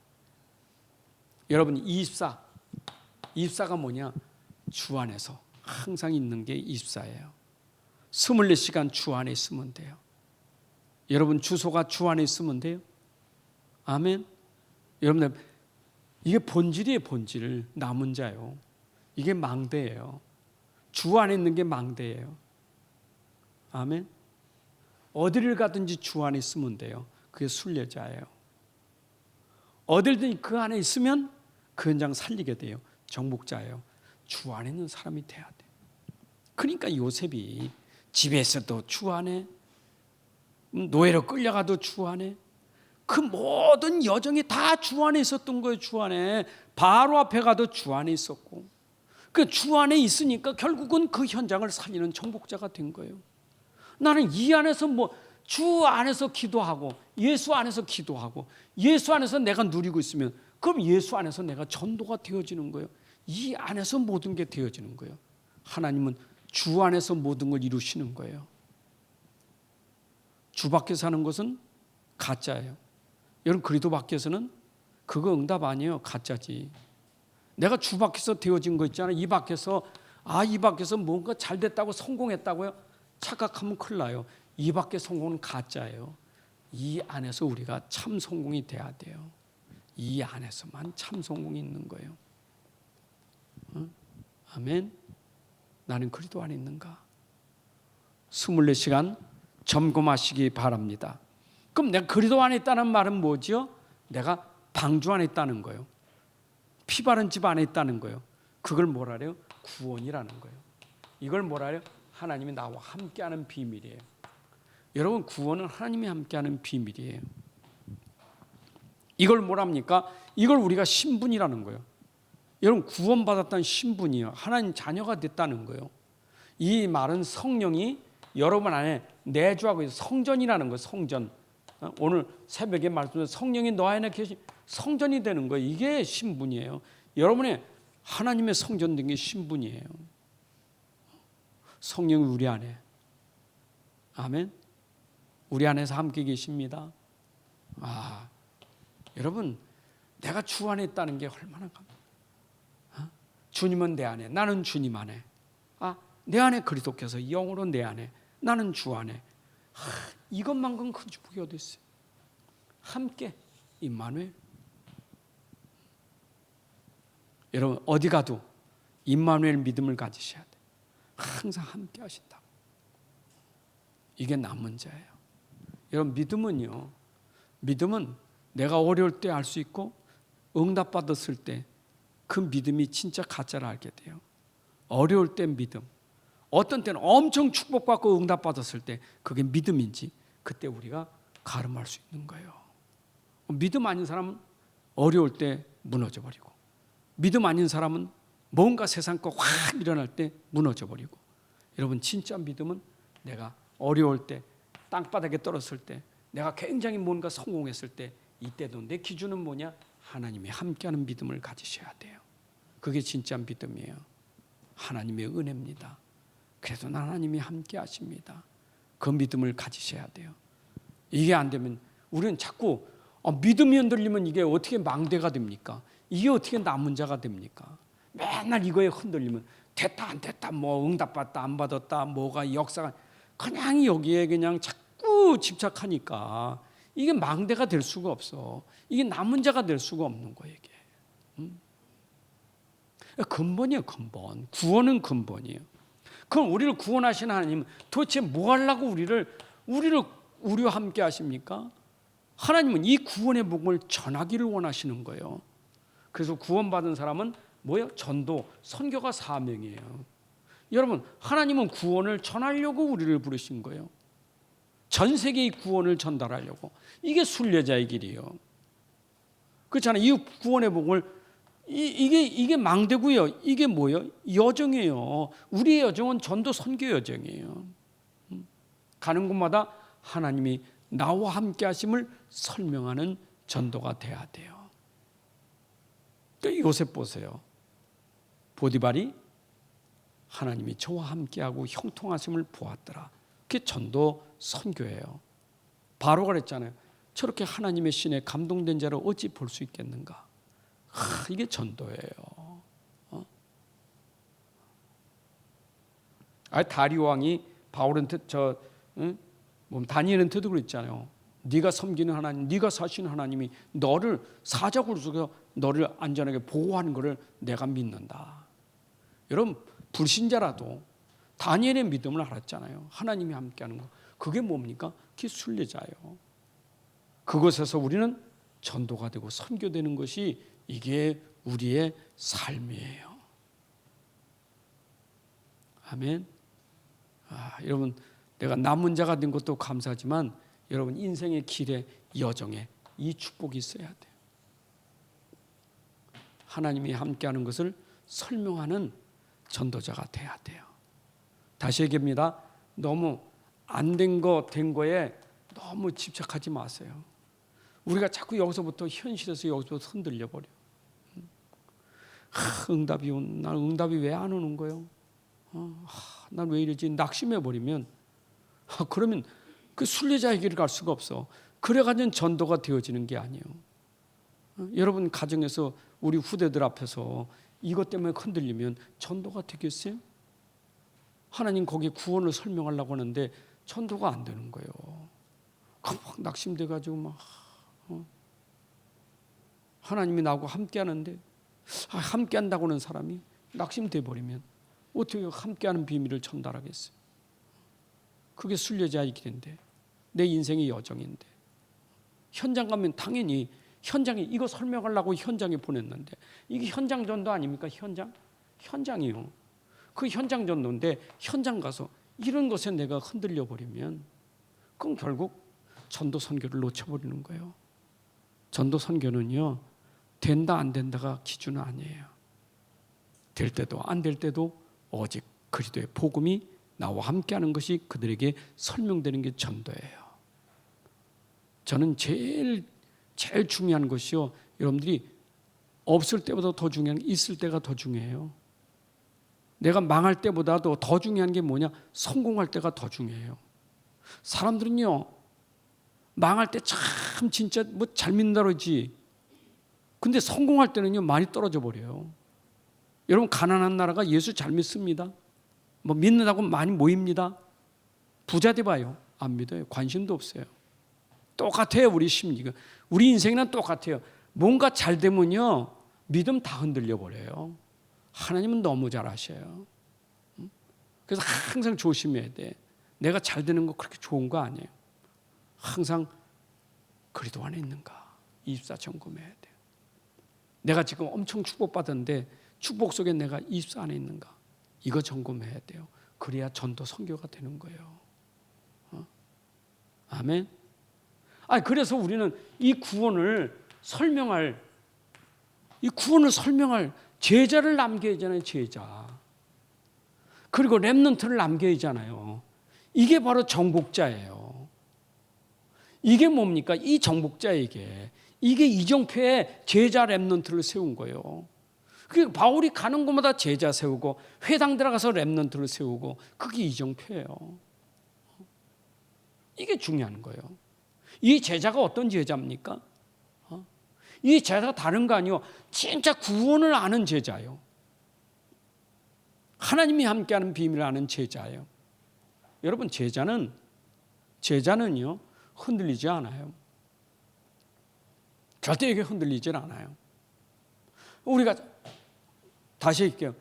여러분 24가 뭐냐? 주 안에서 항상 있는 게 24예요. 24시간 주 안에 있으면 돼요. 여러분 주소가 주 안에 있으면 돼요. 아멘. 여러분들 이게 본질이에요. 본질. 남은 자요. 이게 망대예요. 주 안에 있는 게 망대예요. 아멘. 어디를 가든지 주 안에 있으면 돼요. 그게 순례자예요. 어디든지 그 안에 있으면 그 현장 살리게 돼요. 정복자예요. 주 안에 있는 사람이 돼야 돼요. 그러니까 요셉이 집에서도 주 안에, 노예로 끌려가도 주 안에, 그 모든 여정이 다 주 안에 있었던 거예요. 주 안에. 바로 앞에 가도 주 안에 있었고, 그 주 안에 있으니까 결국은 그 현장을 살리는 정복자가 된 거예요. 나는 이 안에서 주 안에서 기도하고 예수 안에서 기도하고 예수 안에서 내가 누리고 있으면 그럼 예수 안에서 내가 전도가 되어지는 거예요. 이 안에서 모든 게 되어지는 거예요. 하나님은 주 안에서 모든 걸 이루시는 거예요. 주 밖에 사는 것은 가짜예요. 여러분 그리스도 밖에서는 그거 응답 아니에요. 가짜지. 내가 주 밖에서 되어진 거 있잖아요. 이 밖에서 뭔가 잘 됐다고 성공했다고요? 착각하면 큰일 나요. 이 밖의 성공은 가짜예요. 이 안에서 우리가 참 성공이 돼야 돼요. 이 안에서만 참 성공이 있는 거예요. 아멘. 나는 그리스도 안에 있는가? 24시간 점검하시기 바랍니다. 그럼 내가 그리스도 안에 있다는 말은 뭐죠? 내가 방주 안에 있다는 거예요. 피 바른 집 안에 있다는 거예요. 그걸 뭐라 그래요? 구원이라는 거예요. 이걸 뭐라 그래요? 하나님이 나와 함께하는 비밀이에요. 여러분 구원은 하나님이 함께하는 비밀이에요. 이걸 뭐랍니까? 이걸 우리가 신분이라는 거예요. 여러분 구원받았다는 신분이요. 하나님 자녀가 됐다는 거예요. 이 말은 성령이 여러분 안에 내주하고 있어요. 성전이라는 거예요. 성전. 오늘 새벽에 말씀드린 성령이 너 안에 계시 성전이 되는 거예요. 이게 신분이에요. 여러분의 하나님의 성전 된 게 신분이에요. 성령이 우리 안에. 아멘. 우리 안에서 함께 계십니다. 여러분 내가 주 안에 있다는 게 얼마나 주님은 내 안에, 나는 주님 안에. 내 안에 그리스도께서 영으로 내 안에, 나는 주 안에. 이것만큼 큰 축복이 어디 있어요? 함께 임마누엘. 여러분 어디 가도 임마누엘 믿음을 가지셔야 돼요. 항상 함께 하신다고. 이게 남은 자예요. 여러분 믿음은요. 믿음은 내가 어려울 때 알 수 있고 응답받았을 때 그 믿음이 진짜 가짜를 알게 돼요. 어려울 때 믿음. 어떤 때는 엄청 축복받고 응답받았을 때 그게 믿음인지 그때 우리가 가늠할 수 있는 거예요. 믿음 아닌 사람은 어려울 때 무너져 버리고 믿음 아닌 사람은 뭔가 세상 거 확 일어날 때 무너져 버리고 여러분 진짜 믿음은 내가 어려울 때 땅바닥에 떨어졌을 때 내가 굉장히 뭔가 성공했을 때 이때도 내 기준은 뭐냐? 하나님이 함께하는 믿음을 가지셔야 돼요. 그게 진짜 믿음이에요. 하나님의 은혜입니다. 그래도 하나님이 함께 하십니다. 그 믿음을 가지셔야 돼요. 이게 안 되면 우리는 자꾸 믿음이 흔들리면 이게 어떻게 망대가 됩니까? 이게 어떻게 남은 자가 됩니까? 맨날 이거에 흔들리면 됐다 안 됐다 뭐 응답받다 안 받았다 뭐가 역사가 그냥 여기에 그냥 자꾸 집착하니까 이게 망대가 될 수가 없어. 이게 남은 자가 될 수가 없는 거예요. 이게 근본이에요. 근본. 구원은 근본이에요. 그럼 우리를 구원하신 하나님은 도대체 뭐 하려고 우리와 함께 하십니까? 하나님은 이 구원의 복음을 전하기를 원하시는 거예요. 그래서 구원받은 사람은 뭐예요? 전도, 선교가 사명이에요. 여러분, 하나님은 구원을 전하려고 우리를 부르신 거예요. 전 세계의 구원을 전달하려고. 이게 순례자의 길이에요. 그렇잖아요. 이 구원의 복음을 이게 망대고요. 이게 뭐예요? 여정이에요. 우리의 여정은 전도 선교 여정이에요. 가는 곳마다 하나님이 나와 함께 하심을 설명하는 전도가 돼야 돼요. 요셉 보세요. 보디발이 하나님이 저와 함께하고 형통하심을 보았더라. 그게 전도 선교예요. 바로가 그랬잖아요. 저렇게 하나님의 신에 감동된 자를 어찌 볼 수 있겠는가. 이게 전도예요. 다리오 왕이 바울한테 다니엘한테도 그랬잖아요. 네가 섬기는 하나님, 네가 사시는 하나님이 너를 사자굴 속에서 너를 안전하게 보호하는 것을 내가 믿는다. 여러분 불신자라도 다니엘의 믿음을 알았잖아요. 하나님이 함께하는 거. 그게 뭡니까? 그게 순례자예요. 그곳에서 우리는 전도가 되고 선교되는 것이 이게 우리의 삶이에요. 아멘. 여러분 내가 남은 자가 된 것도 감사하지만 여러분 인생의 길에 여정에 이 축복이 있어야 돼요. 하나님이 함께하는 것을 설명하는 전도자가 돼야 돼요. 다시 얘기합니다. 너무 안 된 거 된 거에 너무 집착하지 마세요. 우리가 자꾸 여기서부터 현실에서 여기서부터 흔들려 버려. 응답이 난 응답이 왜 안 오는 거예요? 난 왜 이러지? 낙심해 버리면 그러면 그 순례자의 길을 갈 수가 없어. 그래가지고 전도가 되어지는 게 아니에요. 여러분 가정에서 우리 후대들 앞에서 이것 때문에 흔들리면 전도가 되겠어요? 하나님 거기에 구원을 설명하려고 하는데 전도가 안 되는 거예요. 막 낙심돼가지고 막 하나님이 나하고 함께하는데 함께한다고 하는 사람이 낙심돼 버리면 어떻게 함께하는 비밀을 전달하겠어요? 그게 순례자의 길인데 내 인생의 여정인데 현장 가면 당연히 현장에 이거 설명하려고 현장에 보냈는데 이게 현장 전도 아닙니까? 현장이요. 그 현장 전도인데 현장 가서 이런 것에 내가 흔들려 버리면 그럼 결국 전도 선교를 놓쳐버리는 거예요. 전도 선교는요 된다 안 된다가 기준은 아니에요. 될 때도 안 될 때도 오직 그리스도의 복음이 나와 함께하는 것이 그들에게 설명되는 게 전도예요. 저는 제일 중요한 것이요, 여러분들이 없을 때보다 더 중요한 게 있을 때가 더 중요해요. 내가 망할 때보다도 더 중요한 게 뭐냐? 성공할 때가 더 중요해요. 사람들은요, 망할 때 참 진짜 뭐 잘 믿는다 그러지, 근데 성공할 때는요 많이 떨어져 버려요. 여러분, 가난한 나라가 예수 잘 믿습니다. 뭐 믿는다고 많이 모입니다. 부자 돼 봐요. 안 믿어요. 관심도 없어요. 똑같아요. 우리 심리가, 우리 인생이랑 똑같아요. 뭔가 잘 되면요 믿음 다 흔들려 버려요. 하나님은 너무 잘 아셔요. 그래서 항상 조심해야 돼. 내가 잘 되는 거 그렇게 좋은 거 아니에요. 항상 그리스도 안에 있는가 24 점검해야 돼요. 내가 지금 엄청 축복받았는데 축복 속에 내가 24 안에 있는가, 이거 점검해야 돼요. 그래야 전도 선교가 되는 거예요. 아멘. 그래서 우리는 이 구원을 설명할 제자를 남겨야 하잖아요. 제자. 그리고 렘넌트를 남겨야 하잖아요. 이게 바로 정복자예요. 이게 뭡니까? 이 정복자에게, 이게 이정표에 제자 렘넌트를 세운 거예요. 그 바울이 가는 곳마다 제자 세우고 회당 들어가서 렘넌트를 세우고, 그게 이정표예요. 이게 중요한 거예요. 이 제자가 어떤 제자입니까? 이 제자가 다른 거 아니요, 진짜 구원을 아는 제자예요. 하나님이 함께하는 비밀을 아는 제자예요. 여러분, 제자는요 흔들리지 않아요. 절대 이게 흔들리질 않아요. 우리가 다시 할게요.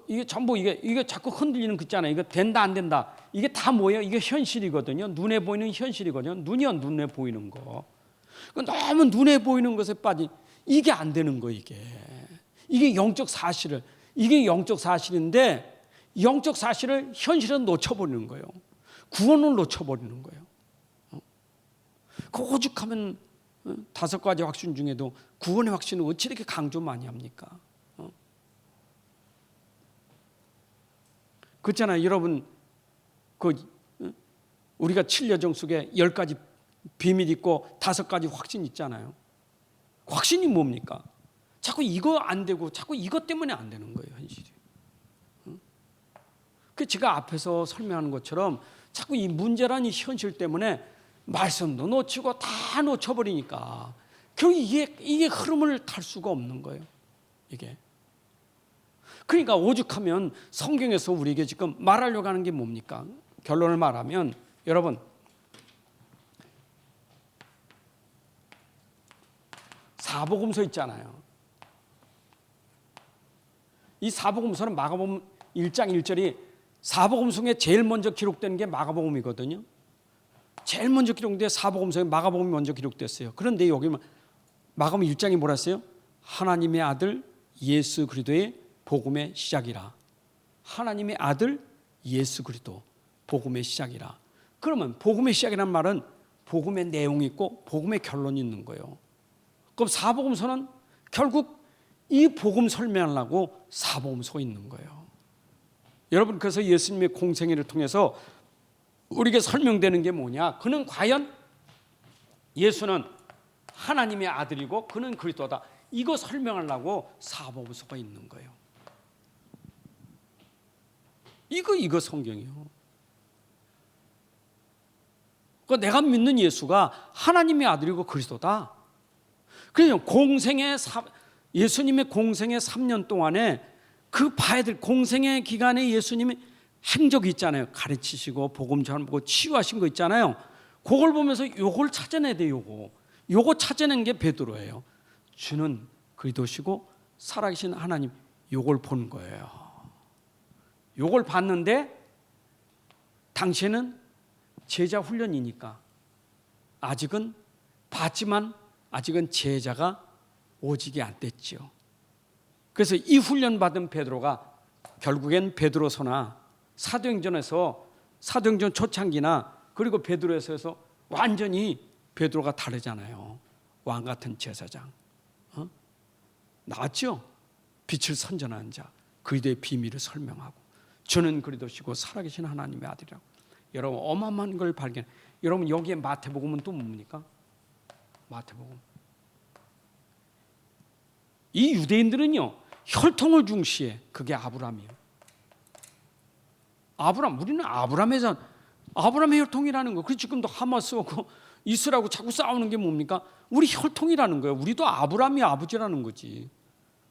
이게 전부 이게 자꾸 흔들리는 거 있잖아요. 이거 된다 안 된다, 이게 다 뭐예요? 이게 현실이거든요. 눈에 보이는 현실이거든요. 눈에 보이는 거. 너무 눈에 보이는 것에 빠진, 이게 안 되는 거. 이게 영적 사실을, 이게 영적 사실인데 영적 사실을 현실은 놓쳐버리는 거예요. 구원을 놓쳐버리는 거예요. 그 오죽하면 5가지 확신 중에도 구원의 확신을 어찌 이렇게 강조 많이 합니까? 그렇잖아요. 여러분, 우리가 7여정 속에 10가지 비밀 있고 5가지 확신 있잖아요. 확신이 뭡니까? 자꾸 이거 안 되고 자꾸 이것 때문에 안 되는 거예요, 현실이. 그 제가 앞에서 설명하는 것처럼 자꾸 이 문제란 이 현실 때문에 말씀도 놓치고 다 놓쳐버리니까 결국 이게 흐름을 탈 수가 없는 거예요. 이게. 그러니까 오죽하면 성경에서 우리에게 지금 말하려고 하는 게 뭡니까? 결론을 말하면, 여러분, 사복음서 있잖아요. 이 사복음서는 마가복음 1장 1절이 사복음서 중에 제일 먼저 기록되는 게 마가복음이거든요. 제일 먼저 기록된 사복음서에 마가복음이 먼저 기록됐어요. 그런데 여기 마가복음 1장이 뭐라 했어요? 하나님의 아들 예수 그리스도의 복음의 시작이라. 하나님의 아들 예수 그리스도 복음의 시작이라. 그러면 복음의 시작이라는 말은 복음의 내용이 있고 복음의 결론이 있는 거예요. 그럼 사복음서는 결국 이 복음 설명하려고 사복음서가 있는 거예요. 여러분, 그래서 예수님의 공생애를 통해서 우리에게 설명되는 게 뭐냐? 그는 과연 예수는 하나님의 아들이고 그는 그리스도다. 이거 설명하려고 사복음서가 있는 거예요. 이거 성경이요. 그러니까 내가 믿는 예수가 하나님의 아들이고 그리스도다. 그래서 예수님의 공생의 3년 동안에 그 봐야 될 공생의 기간에 예수님이 행적이 있잖아요. 가르치시고 복음 전하고 치유하신 거 있잖아요. 그걸 보면서 요걸 찾아내야 돼요. 요거 찾아낸 게 베드로예요. 주는 그리스도시고 살아계신 하나님, 요걸 본 거예요. 요걸 봤는데 당시에는 제자 훈련이니까 아직은 봤지만 아직은 제자가 오직이 안 됐죠. 그래서 이 훈련 받은 베드로가 결국엔 베드로서나 사도행전 초창기나 그리고 베드로에서 완전히 베드로가 다르잖아요. 왕 같은 제사장. 나왔죠? 빛을 선전하는 자, 그리스도의 비밀을 설명하고 저는 그리스도시고 살아계신 하나님의 아들이라고. 여러분 어마어마한 걸 발견. 여러분 여기에 마태복음은 또 뭡니까? 마태복음. 이 유대인들은요 혈통을 중시해. 그게 아브라함이에요. 아브라함, 우리는 아브라함의 혈통이라는 거. 그래서 지금도 하마스하고 이스라엘하고 자꾸 싸우는 게 뭡니까? 우리 혈통이라는 거예요. 우리도 아브라함이 아버지라는 거지.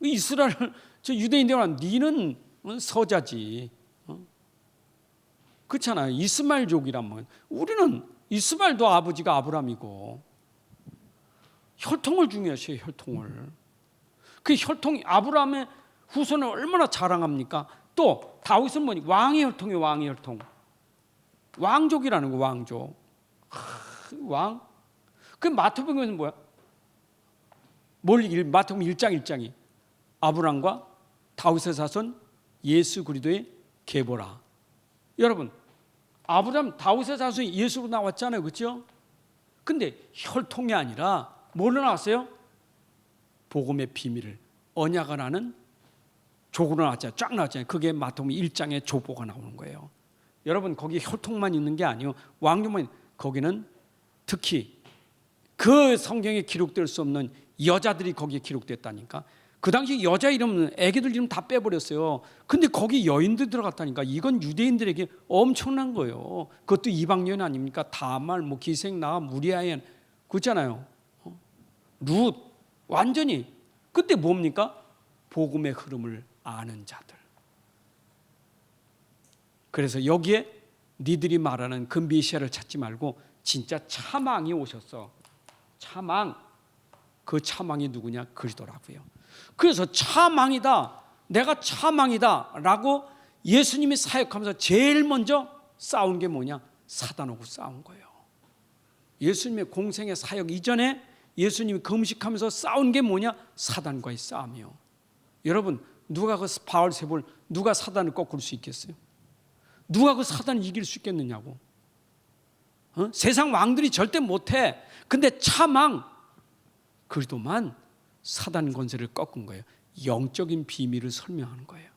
이스라엘 저 유대인들은 니는 서자지. 그렇잖아요. 이스마엘족이라면 우리는 이스마엘도 아버지가 아브라함이고 혈통을 중요시해요. 혈통을. 그 혈통이 아브라함의 후손을 얼마나 자랑합니까? 또 다윗은 뭐니? 왕의 혈통이에요. 왕의 혈통. 왕족이라는 거. 왕족. 왕. 그 마태복음에는 뭐야? 마태복음 1장 1장이 아브라함과 다윗의 자손 예수 그리스도의 계보라. 여러분 아브라함 다윗의 자손이 예수로 나왔잖아요. 그렇죠? 근데 혈통이 아니라 뭘로 나왔어요? 복음의 비밀을 언약을 하는 족으로 나왔잖아요. 쫙 나왔잖아요. 그게 마태복음 1장의 족보가 나오는 거예요. 여러분 거기 혈통만 있는 게 아니에요. 왕족만. 거기는 특히 그 성경에 기록될 수 없는 여자들이 거기에 기록됐다니까. 그 당시 여자 이름은 애기들 이름 다 빼버렸어요. 근데 거기 여인들 들어갔다니까. 이건 유대인들에게 엄청난 거예요. 그것도 이방 여인 아닙니까? 다말, 기생나, 무리아엔 그렇잖아요. 룻 완전히. 그때 뭡니까? 복음의 흐름을 아는 자들. 그래서 여기에 니들이 말하는 그 메시아를 찾지 말고 진짜 차망이 오셨어. 차망. 그 차망이 누구냐? 그리스도라고요. 그래서 차망이다. 내가 차망이다 라고 예수님이 사역하면서 제일 먼저 싸운 게 뭐냐? 사단하고 싸운 거예요. 예수님의 공생의 사역 이전에 예수님이 금식하면서 싸운 게 뭐냐? 사단과의 싸움이요. 여러분 누가 그 바알세볼 누가 사단을 꺾을 수 있겠어요? 누가 그 사단을 이길 수 있겠느냐고. 세상 왕들이 절대 못해. 근데 차망 그리스도만 사단 권세를 꺾은 거예요. 영적인 비밀을 설명하는 거예요.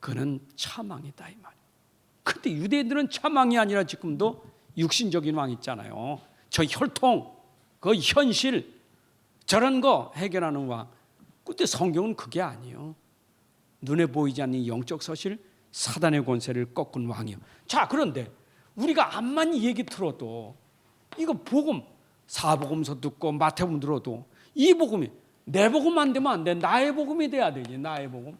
그는 차망이다 이 말이에요. 근데 유대인들은 차망이 아니라 지금도 육신적인 왕 있잖아요. 저 혈통, 그 현실 저런 거 해결하는 왕. 근데 성경은 그게 아니에요. 눈에 보이지 않는 영적 사실 사단의 권세를 꺾은 왕이요. 자, 그런데 우리가 암만 이 얘기 들어도 이거 복음 사복음서 듣고 마태복음 들어도 이 복음이 내 복음 안 되면 안 돼. 나의 복음이 돼야 되지. 나의 복음.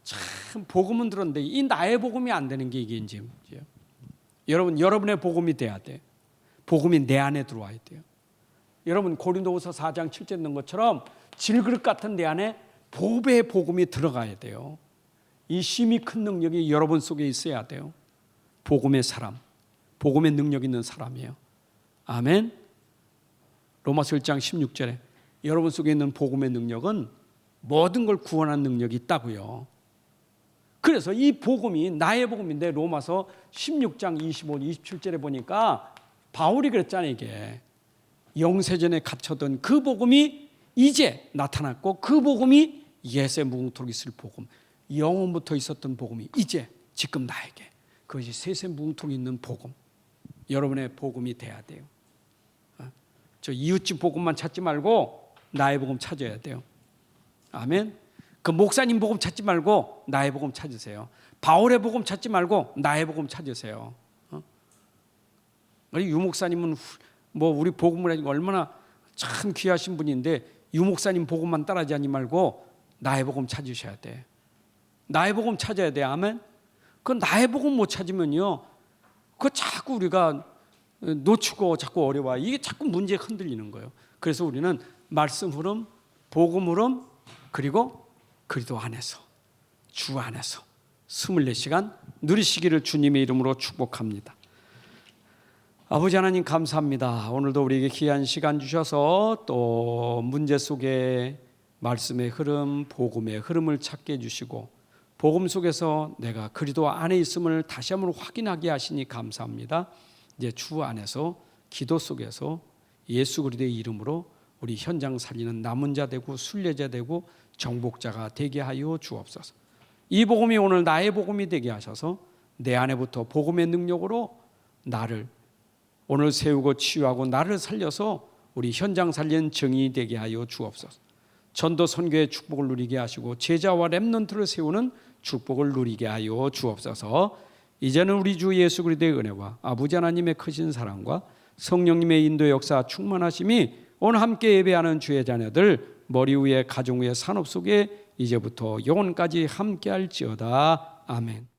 참 복음은 들었는데 이 나의 복음이 안 되는 게 이게 이제 문제예요. 여러분의 복음이 돼야 돼. 복음이 내 안에 들어와야 돼요. 여러분 고린도후서 4장 7절 있는 것처럼 질그릇 같은 내 안에 보배의 복음이 들어가야 돼요. 이 심히 큰 능력이 여러분 속에 있어야 돼요. 복음의 사람, 복음의 능력 있는 사람이에요. 아멘. 로마서 1장 16절에 여러분 속에 있는 복음의 능력은 모든 걸 구원하는 능력이 있다고요. 그래서 이 복음이 나의 복음인데 로마서 16장 25, 27절에 보니까 바울이 그랬잖아요. 이게 영세전에 갇혀던 그 복음이 이제 나타났고 그 복음이 옛에 무궁토록 있을 복음, 영원부터 있었던 복음이 이제 지금 나에게 그것이 세세 무궁토록 있는 복음, 여러분의 복음이 돼야 돼요. 저 이웃집 복음만 찾지 말고 나의 복음 찾아야 돼요. 아멘. 그 목사님 복음 찾지 말고 나의 복음 찾으세요. 바울의 복음 찾지 말고 나의 복음 찾으세요. 유 목사님은 뭐 우리 복음을 하니까 얼마나 참 귀하신 분인데 유 목사님 복음만 따라하지 말고 나의 복음 찾으셔야 돼. 나의 복음 찾아야 돼. 아멘. 그 나의 복음 못 찾으면요, 그 자꾸 우리가 놓치고 자꾸 어려워. 이게 자꾸 문제에 흔들리는 거예요. 그래서 우리는 말씀 흐름, 복음 흐름, 그리고 그리스도 안에서, 주 안에서 24시간 누리시기를 주님의 이름으로 축복합니다. 아버지 하나님 감사합니다. 오늘도 우리에게 귀한 시간 주셔서 또 문제 속에 말씀의 흐름, 복음의 흐름을 찾게 해주시고 복음 속에서 내가 그리스도 안에 있음을 다시 한번 확인하게 하시니 감사합니다. 이제 주 안에서 기도 속에서 예수 그리스도의 이름으로 우리 현장 살리는 남은 자 되고 순례자 되고 정복자가 되게 하여 주옵소서. 이 복음이 오늘 나의 복음이 되게 하셔서 내 안에부터 복음의 능력으로 나를 오늘 세우고 치유하고 나를 살려서 우리 현장 살리는 정의 되게 하여 주옵소서. 전도 선교의 축복을 누리게 하시고 제자와 렘넌트를 세우는 축복을 누리게 하여 주옵소서. 이제는 우리 주 예수 그리스도의 은혜와 아버지 하나님의 크신 사랑과 성령님의 인도 역사 충만하심이 오늘 함께 예배하는 주의 자녀들 머리 위에 가정 위에 산업 속에 이제부터 영원까지 함께할지어다. 아멘.